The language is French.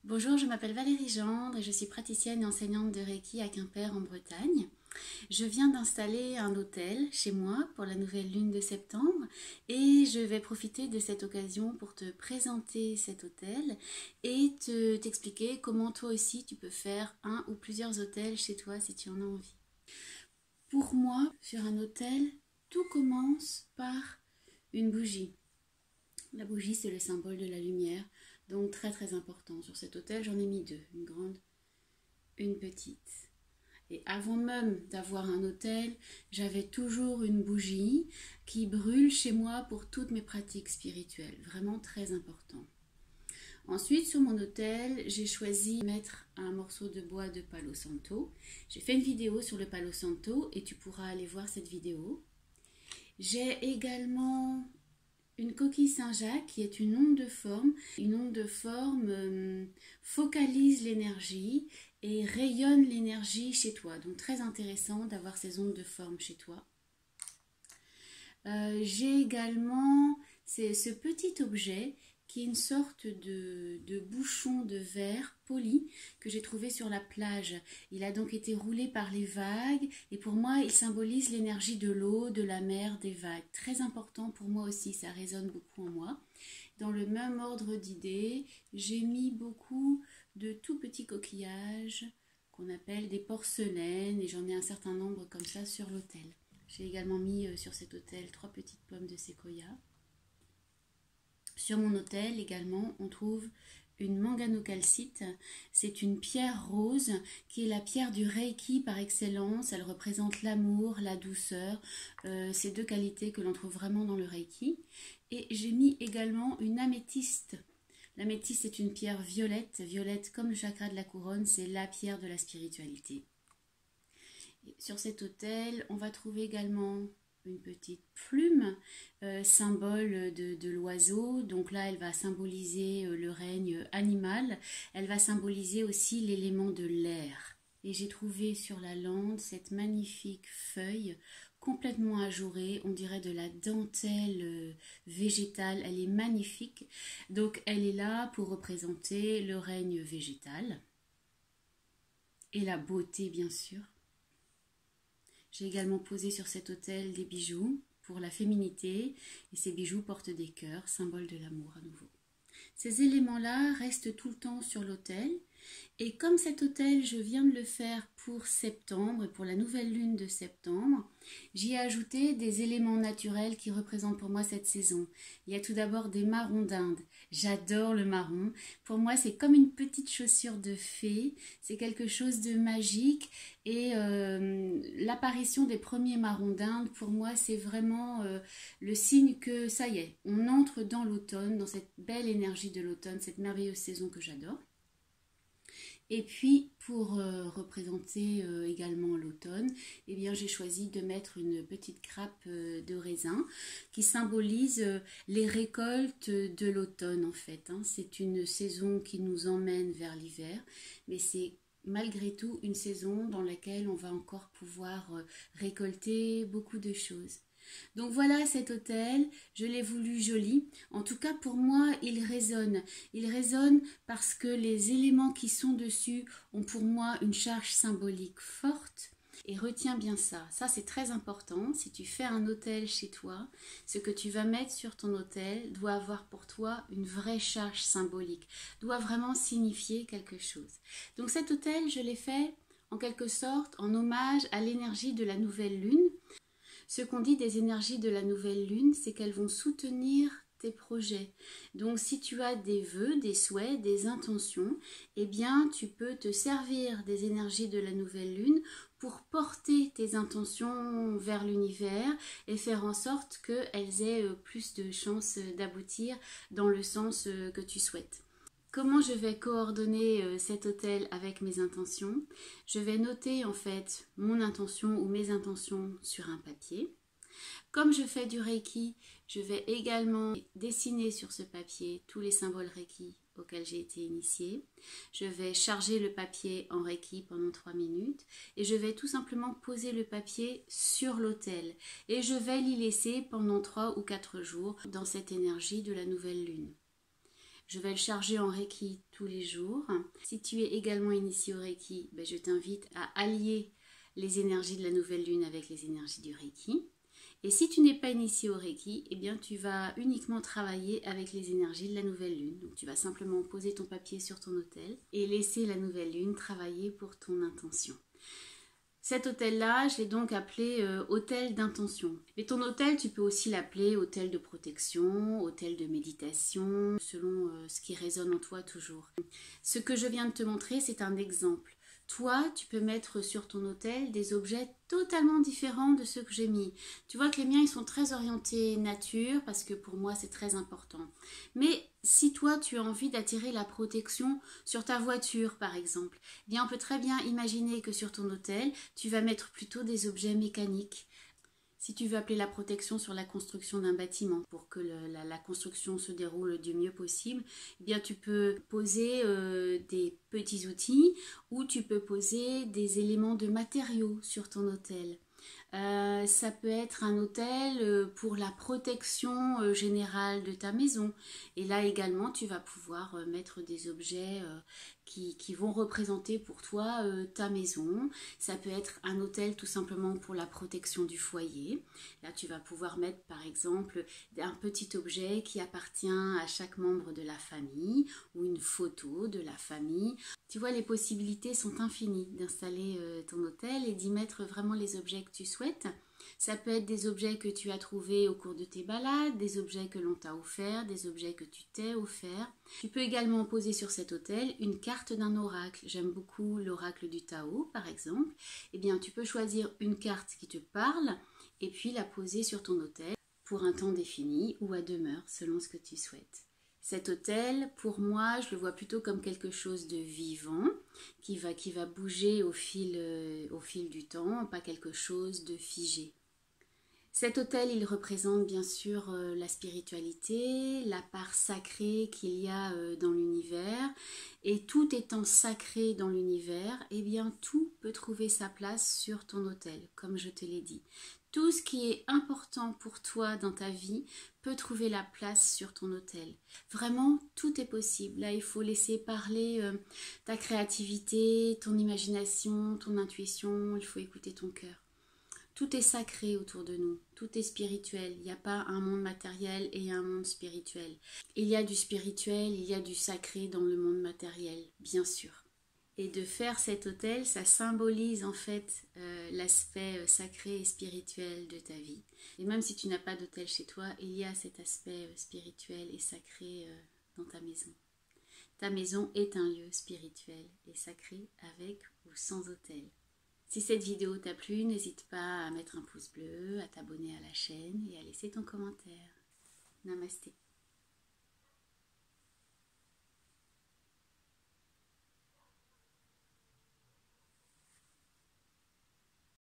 Bonjour, je m'appelle Valérie Gendre et je suis praticienne et enseignante de Reiki à Quimper en Bretagne. Je viens d'installer un hôtel chez moi pour la nouvelle lune de septembre et je vais profiter de cette occasion pour te présenter cet hôtel et t'expliquer comment toi aussi tu peux faire un ou plusieurs hôtels chez toi si tu en as envie. Pour moi, sur un hôtel, tout commence par une bougie. La bougie, c'est le symbole de la lumière, donc très important. Sur cet hôtel, j'en ai mis deux, une grande, une petite. Et avant même d'avoir un hôtel, j'avais toujours une bougie qui brûle chez moi pour toutes mes pratiques spirituelles, vraiment très important. Ensuite, sur mon hôtel, j'ai choisi de mettre un morceau de bois de Palo Santo. J'ai fait une vidéo sur le Palo Santo et tu pourras aller voir cette vidéo. J'ai également une coquille Saint-Jacques qui est une onde de forme. Une onde de forme focalise l'énergie et rayonne l'énergie chez toi. Donc très intéressant d'avoir ces ondes de forme chez toi. J'ai également ce petit objet qui est une sorte de bouchon de verre poli que j'ai trouvé sur la plage. Il a donc été roulé par les vagues et pour moi il symbolise l'énergie de l'eau, de la mer, des vagues. Très important pour moi aussi, ça résonne beaucoup en moi. Dans le même ordre d'idées, j'ai mis beaucoup de tout petits coquillages qu'on appelle des porcelaines et j'en ai un certain nombre comme ça sur l'hôtel. J'ai également mis sur cet hôtel 3 petites pommes de séquoia. Sur mon hôtel également, on trouve une manganocalcite. C'est une pierre rose qui est la pierre du Reiki par excellence. Elle représente l'amour, la douceur, ces deux qualités que l'on trouve vraiment dans le Reiki. Et j'ai mis également une améthyste. L'améthyste est une pierre violette, violette comme le chakra de la couronne, c'est la pierre de la spiritualité. Et sur cet hôtel, on va trouver également une petite plume, symbole de l'oiseau. Donc là, elle va symboliser le règne animal. Elle va symboliser aussi l'élément de l'air. Et j'ai trouvé sur la lande cette magnifique feuille complètement ajourée. On dirait de la dentelle végétale. Elle est magnifique. Donc elle est là pour représenter le règne végétal. Et la beauté, bien sûr. J'ai également posé sur cet hôtel des bijoux pour la féminité et ces bijoux portent des cœurs, symbole de l'amour à nouveau. Ces éléments-là restent tout le temps sur l'hôtel et comme cet hôtel, je viens de le faire pour septembre et pour la nouvelle lune de septembre, j'y ai ajouté des éléments naturels qui représentent pour moi cette saison. Il y a tout d'abord des marrons d'Inde. J'adore le marron. Pour moi, c'est comme une petite chaussure de fée. C'est quelque chose de magique et l'apparition des premiers marrons d'Inde, pour moi, c'est vraiment le signe que ça y est, on entre dans l'automne, dans cette belle énergie de l'automne, cette merveilleuse saison que j'adore. Et puis, pour représenter également l'automne, eh bien, j'ai choisi de mettre une petite grappe de raisin qui symbolise les récoltes de l'automne, en fait. Hein. C'est une saison qui nous emmène vers l'hiver, mais c'est malgré tout une saison dans laquelle on va encore pouvoir récolter beaucoup de choses. Donc voilà cet hôtel, je l'ai voulu joli. En tout cas pour moi il résonne. Il résonne parce que les éléments qui sont dessus ont pour moi une charge symbolique forte. Et retiens bien ça, c'est très important. Si tu fais un hôtel chez toi, ce que tu vas mettre sur ton hôtel doit avoir pour toi une vraie charge symbolique, doit vraiment signifier quelque chose. Donc cet hôtel, je l'ai fait en quelque sorte en hommage à l'énergie de la nouvelle lune. Ce qu'on dit des énergies de la nouvelle lune, c'est qu'elles vont soutenir tes projets. Donc si tu as des vœux, des souhaits, des intentions, eh bien tu peux te servir des énergies de la nouvelle lune pour porter tes intentions vers l'univers et faire en sorte qu'elles aient plus de chances d'aboutir dans le sens que tu souhaites. Comment je vais coordonner cet hôtel avec mes intentions? Je vais noter en fait mon intention ou mes intentions sur un papier. Comme je fais du Reiki, je vais également dessiner sur ce papier tous les symboles Reiki auxquels j'ai été initiée. Je vais charger le papier en Reiki pendant 3 minutes et je vais tout simplement poser le papier sur l'autel et je vais l'y laisser pendant 3 ou 4 jours dans cette énergie de la nouvelle lune. Je vais le charger en Reiki tous les jours. Si tu es également initié au Reiki, je t'invite à allier les énergies de la nouvelle lune avec les énergies du Reiki. Et si tu n'es pas initié au Reiki, eh bien tu vas uniquement travailler avec les énergies de la nouvelle lune. Donc tu vas simplement poser ton papier sur ton autel et laisser la nouvelle lune travailler pour ton intention. Cet autel-là, je l'ai donc appelé autel d'intention. Mais ton autel, tu peux aussi l'appeler autel de protection, autel de méditation, selon ce qui résonne en toi toujours. Ce que je viens de te montrer, c'est un exemple. Toi, tu peux mettre sur ton autel des objets totalement différents de ceux que j'ai mis. Tu vois que les miens, ils sont très orientés nature, parce que pour moi, c'est très important. Mais si toi, tu as envie d'attirer la protection sur ta voiture, par exemple, eh bien, on peut très bien imaginer que sur ton autel, tu vas mettre plutôt des objets mécaniques. Si tu veux appeler la protection sur la construction d'un bâtiment pour que la construction se déroule du mieux possible, eh bien tu peux poser des petits outils ou tu peux poser des éléments de matériaux sur ton autel. Ça peut être un autel pour la protection générale de ta maison. Et là également, tu vas pouvoir mettre des objets qui vont représenter pour toi ta maison. Ça peut être un autel tout simplement pour la protection du foyer. Là, tu vas pouvoir mettre par exemple un petit objet qui appartient à chaque membre de la famille ou une photo de la famille. Tu vois, les possibilités sont infinies d'installer ton autel et d'y mettre vraiment les objets que tu souhaites. Ça peut être des objets que tu as trouvés au cours de tes balades, des objets que l'on t'a offerts, des objets que tu t'es offerts. Tu peux également poser sur cet autel une carte d'un oracle. J'aime beaucoup l'oracle du Tao, par exemple. Eh bien, tu peux choisir une carte qui te parle et puis la poser sur ton autel pour un temps défini ou à demeure, selon ce que tu souhaites. Cet autel, pour moi, je le vois plutôt comme quelque chose de vivant, qui va bouger au fil du temps, pas quelque chose de figé. Cet autel, il représente bien sûr la spiritualité, la part sacrée qu'il y a dans l'univers. Et tout étant sacré dans l'univers, eh bien tout peut trouver sa place sur ton autel, comme je te l'ai dit. Tout ce qui est important pour toi dans ta vie peut trouver la place sur ton autel. Vraiment, tout est possible. Là, il faut laisser parler ta créativité, ton imagination, ton intuition. Il faut écouter ton cœur. Tout est sacré autour de nous, tout est spirituel. Il n'y a pas un monde matériel et un monde spirituel. Il y a du spirituel, il y a du sacré dans le monde matériel, bien sûr. Et de faire cet autel, ça symbolise en fait l'aspect sacré et spirituel de ta vie. Et même si tu n'as pas d'autel chez toi, il y a cet aspect spirituel et sacré dans ta maison. Ta maison est un lieu spirituel et sacré avec ou sans autel. Si cette vidéo t'a plu, n'hésite pas à mettre un pouce bleu, à t'abonner à la chaîne et à laisser ton commentaire. Namasté.